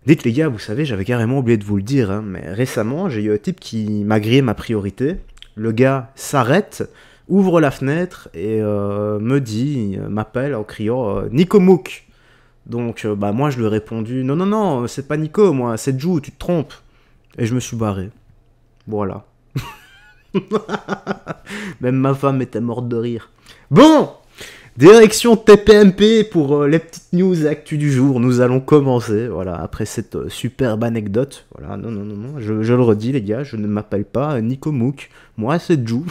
Dites les gars, vous savez, j'avais carrément oublié de vous le dire, hein, mais récemment, j'ai eu un type qui m'a grillé ma priorité. Le gars s'arrête, ouvre la fenêtre et m'appelle en criant Nico Mouk. Donc, bah moi, je lui ai répondu non, non, non, c'est pas Nico, moi, c'est Jou, tu te trompes. Et je me suis barré. Voilà. Même ma femme était morte de rire. Bon, direction TPMP pour les petites news actu du jour. Nous allons commencer, voilà, après cette superbe anecdote. Voilà, non, non, non, non, je le redis les gars, je ne m'appelle pas Nico Mouk. Moi, c'est Jou.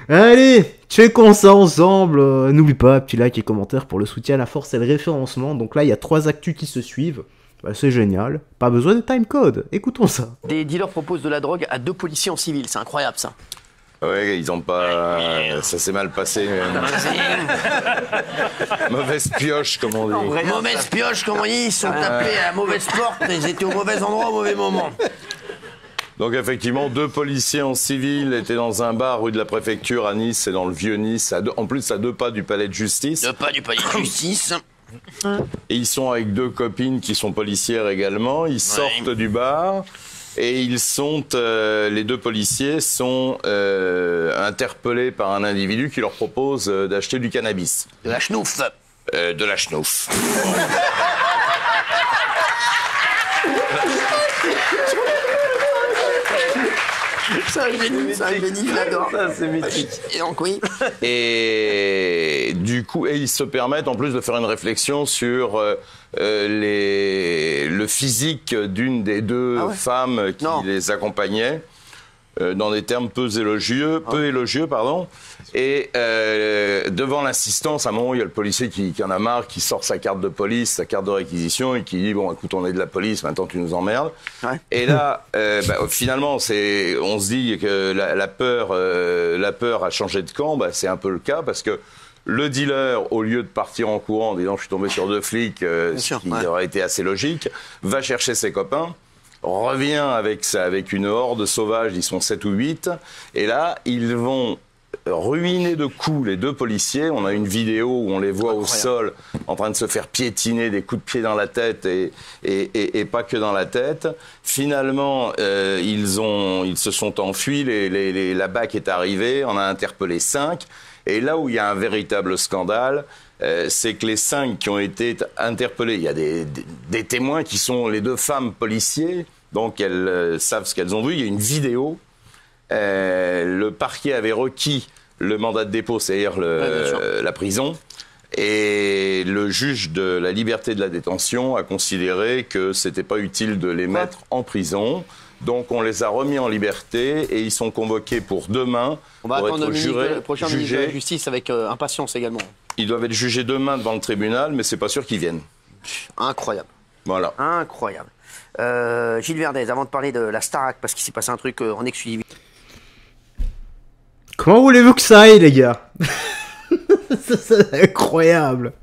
Allez, checkons ça ensemble. N'oublie pas, petit like et commentaire pour le soutien, la force et le référencement. Donc là, il y a 3 actus qui se suivent. Bah, c'est génial. Pas besoin de timecode. Écoutons ça. Des dealers proposent de la drogue à 2 policiers en civil. C'est incroyable, ça. Ouais, ils ont pas... Ça s'est mal passé. Mauvaise pioche, comme on dit. Mauvaise pioche, comme on dit. Ils sont tapés à la mauvaise porte. Ils étaient au mauvais endroit au mauvais moment. Donc effectivement, 2 policiers en civil étaient dans un bar rue de la Préfecture à Nice, c'est dans le Vieux-Nice, en plus à 2 pas du palais de justice. 2 pas du palais de justice. Et ils sont avec 2 copines qui sont policières également, ils sortent du bar et ils sont, les 2 policiers sont interpellés par un individu qui leur propose d'acheter du cannabis. De la schnouf. De la schnouf. C'est un génie, je l'adore. C'est mythique. Et donc oui. Et du coup, ils se permettent en plus de faire une réflexion sur le physique d'une des 2 femmes qui les accompagnaient, dans des termes peu élogieux, pardon. Et devant l'insistance, à un moment, il y a le policier qui en a marre, qui sort sa carte de police, sa carte de réquisition, et qui dit bon, écoute, on est de la police, maintenant tu nous emmerdes. Ouais. Et là, finalement, on se dit que la peur a changé de camp. Bah, c'est un peu le cas parce que le dealer, au lieu de partir en courant en disant je suis tombé sur 2 flics, ce qui aurait été assez logique, va chercher ses copains. Revient avec une horde sauvage, ils sont 7 ou 8, et là, ils vont ruiner de coups les 2 policiers. On a une vidéo où on les voit au sol en train de se faire piétiner, des coups de pied dans la tête et pas que dans la tête. Finalement, ils se sont enfuis, la BAC est arrivée, on a interpellé 5, et là où il y a un véritable scandale, c'est que les 5 qui ont été interpellés, il y a des témoins qui sont les 2 femmes policiers, donc elles savent ce qu'elles ont vu. Il y a une vidéo. Le parquet avait requis le mandat de dépôt, c'est-à-dire la prison, et le juge de la liberté de la détention a considéré que c'était pas utile de les mettre en prison. Donc on les a remis en liberté et ils sont convoqués pour demain. On va attendre le prochain ministre de la Justice avec impatience également. Ils doivent être jugés demain devant le tribunal, mais c'est pas sûr qu'ils viennent. Incroyable. Voilà. Incroyable. Gilles Verdez, avant de parler de la Starac, parce qu'il s'est passé un truc en exclusivité. Comment voulez-vous que ça aille, les gars? C'est incroyable.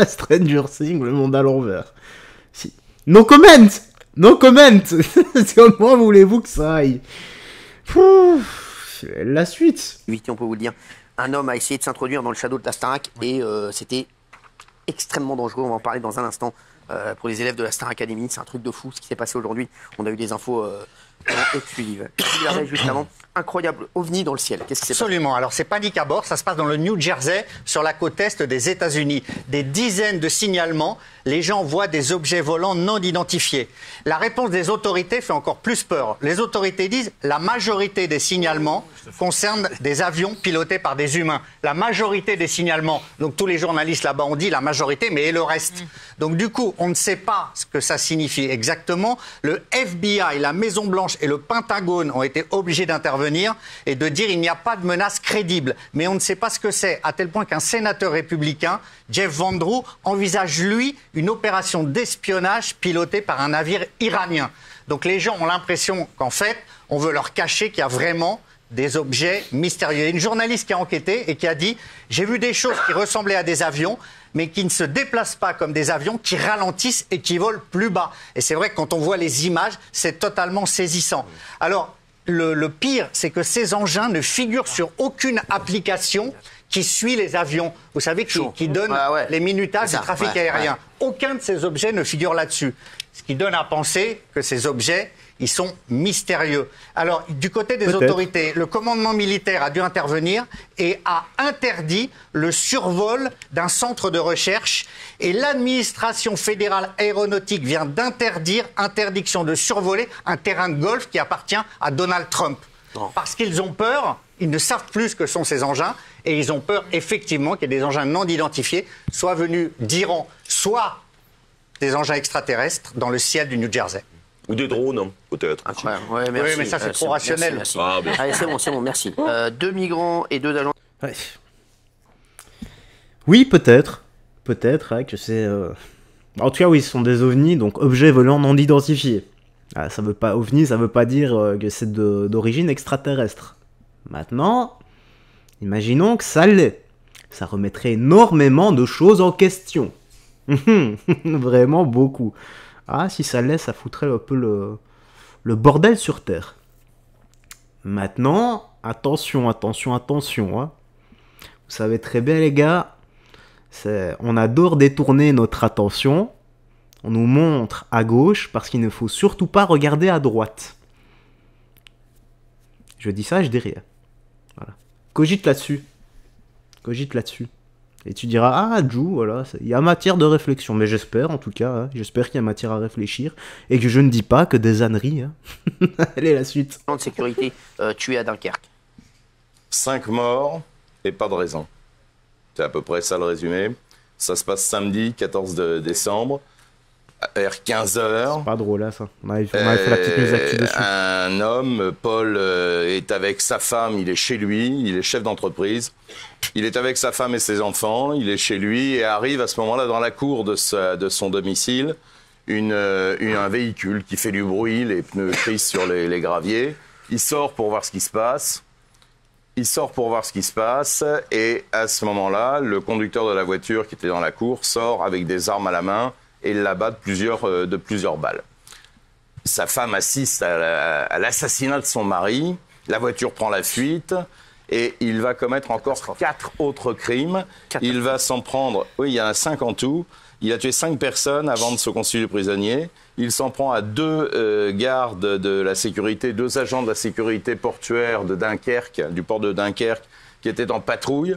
Stranger Things, le monde à l'envers. Si. No comment. Comment voulez-vous que ça aille? La suite. On peut vous le dire. Un homme a essayé de s'introduire dans le shadow de la Starac et c'était extrêmement dangereux. On va en parler dans un instant. Pour les élèves de la Star Academy, c'est un truc de fou ce qui s'est passé aujourd'hui. On a eu des infos exclusives. Juste avant, incroyable ovni dans le ciel. Qu'est-ce qui s'est passé? Absolument. Alors c'est panique à bord. Ça se passe dans le New Jersey, sur la côte est des États-Unis. Des dizaines de signalements. Les gens voient des objets volants non identifiés. La réponse des autorités fait encore plus peur. Les autorités disent la majorité des signalements concernent des avions pilotés par des humains. La majorité des signalements. Donc tous les journalistes là-bas ont dit la majorité, mais et le reste. Donc du coup, on ne sait pas ce que ça signifie exactement. Le FBI, la Maison-Blanche et le Pentagone ont été obligés d'intervenir et de dire il n'y a pas de menace crédible. Mais on ne sait pas ce que c'est, à tel point qu'un sénateur républicain, Jeff Van Drew, envisage, lui, une opération d'espionnage pilotée par un navire iranien. Donc les gens ont l'impression qu'en fait, on veut leur cacher qu'il y a vraiment des objets mystérieux. Il y a une journaliste qui a enquêté et qui a dit « J'ai vu des choses qui ressemblaient à des avions, mais qui ne se déplacent pas comme des avions, qui ralentissent et qui volent plus bas. » Et c'est vrai que quand on voit les images, c'est totalement saisissant. Alors, le pire, c'est que ces engins ne figurent sur aucune application qui suit les avions, vous savez, qui donne les minutages du trafic aérien. Aucun de ces objets ne figure là-dessus. Ce qui donne à penser que ces objets, ils sont mystérieux. Alors, du côté des autorités, le commandement militaire a dû intervenir et a interdit le survol d'un centre de recherche. Et l'administration fédérale aéronautique vient interdiction de survoler un terrain de golf qui appartient à Donald Trump. Parce qu'ils ont peur, ils ne savent plus ce que sont ces engins, et ils ont peur effectivement qu'il y ait des engins non identifiés, soit venus d'Iran, soit des engins extraterrestres dans le ciel du New Jersey. Ou des drones, hein, peut-être. Ouais, merci. Oui, mais ça, c'est trop rationnel. Merci. Allez, c'est bon, merci. 2 migrants et 2 agents. Ouais. Oui, peut-être. Peut-être que c'est... En tout cas, oui, ce sont des ovnis, donc objets volants non identifiés. Ah, ça veut pas... OVNI, ça veut pas dire que c'est d'origine extraterrestre. Maintenant, imaginons que ça l'est. Ça remettrait énormément de choses en question. Vraiment beaucoup. Ah, si ça l'est, ça foutrait un peu le bordel sur Terre. Maintenant, attention. Hein. Vous savez très bien, les gars, on adore détourner notre attention. On nous montre à gauche parce qu'il ne faut surtout pas regarder à droite. Je dis ça, je dis rien. Voilà. Cogite là-dessus. Et tu diras, ah, Jou, voilà, il y a matière de réflexion. Mais j'espère, en tout cas, hein, j'espère qu'il y a matière à réfléchir. Et que je ne dis pas que des âneries. Hein. Allez, la suite. De sécurité tués à Dunkerque. 5 morts et pas de raison. C'est à peu près ça le résumé. Ça se passe samedi 14 décembre, vers 15h. C'est pas drôle, là, ça. On avait fait la petite mise actu dessus. Un homme, Paul, est avec sa femme, il est chez lui, il est chef d'entreprise. Il est avec sa femme et ses enfants, il est chez lui et arrive à ce moment-là dans la cour de son domicile un véhicule qui fait du bruit, les pneus crissent sur les graviers. Il sort pour voir ce qui se passe. Et à ce moment-là, le conducteur de la voiture qui était dans la cour sort avec des armes à la main et l'abat de plusieurs balles. Sa femme assiste à l'assassinat de son mari, la voiture prend la fuite et il va commettre encore 4 autres crimes. Il va s'en prendre, oui, il y en a 5 en tout. Il a tué 5 personnes avant de se constituer prisonnier. Il s'en prend à 2 gardes de la sécurité, 2 agents de la sécurité portuaire de Dunkerque, du port de Dunkerque, qui étaient en patrouille.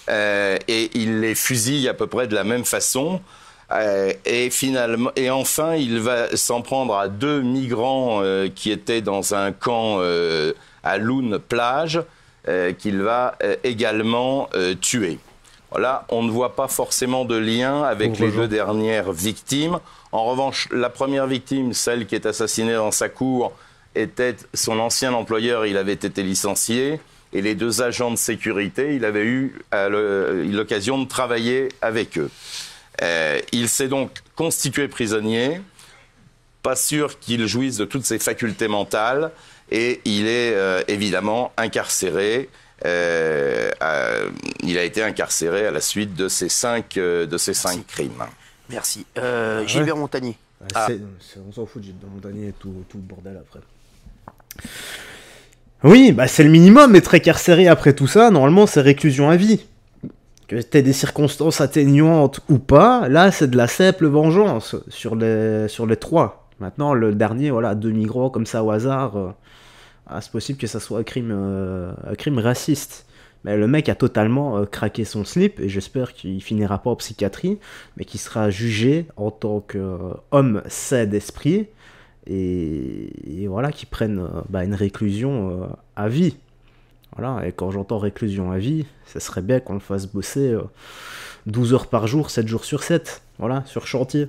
Et il les fusille à peu près de la même façon. Et enfin, il va s'en prendre à 2 migrants qui étaient dans un camp à Loun plage, qu'il va également tuer. Là, on ne voit pas forcément de lien avec les 2 dernières victimes. En revanche, la première victime, celle qui est assassinée dans sa cour, était son ancien employeur, il avait été licencié. Et les 2 agents de sécurité, il avait eu l'occasion de travailler avec eux. Il s'est donc constitué prisonnier, pas sûr qu'il jouisse de toutes ses facultés mentales, et il est évidemment incarcéré. Il a été incarcéré à la suite de ces 5 crimes. Merci. Gilbert Montagnier. On s'en fout de Gilbert Montagnier et tout le bordel après. Oui, bah c'est le minimum, être incarcéré après tout ça, normalement c'est réclusion à vie. Que t'aies des circonstances atténuantes ou pas, là c'est de la simple vengeance sur les 3. Maintenant le dernier, voilà, 2 migrants comme ça au hasard, c'est possible que ça soit un crime raciste. Mais le mec a totalement craqué son slip et j'espère qu'il finira pas en psychiatrie, mais qu'il sera jugé en tant qu'homme sain d'esprit et voilà, qu'il prenne une réclusion à vie. Voilà, et quand j'entends réclusion à vie, ça serait bien qu'on le fasse bosser 12 heures par jour, 7 jours sur 7, voilà, sur chantier.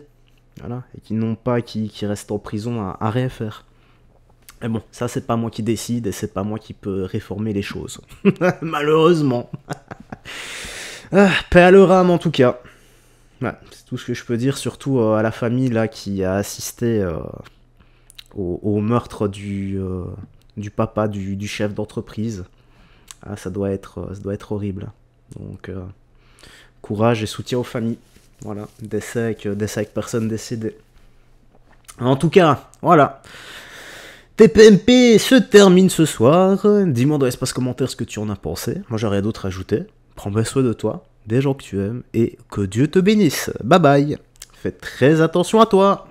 Voilà, et qu'ils n'ont pas qui restent en prison à rien faire. Mais bon, ça c'est pas moi qui décide et c'est pas moi qui peux réformer les choses. Malheureusement. Paix à leur âme en tout cas. Ouais, c'est tout ce que je peux dire, surtout à la famille là qui a assisté au meurtre du papa du chef d'entreprise. Ah, ça doit être horrible. Donc courage et soutien aux familles. Voilà, décès avec personne décédée. En tout cas, voilà. TPMP se termine ce soir. Dis-moi dans l'espace commentaire ce que tu en as pensé. Moi, j'aurais rien d'autre à ajouter. prends bien soin de toi, des gens que tu aimes, et que Dieu te bénisse. Bye bye. Fais très attention à toi.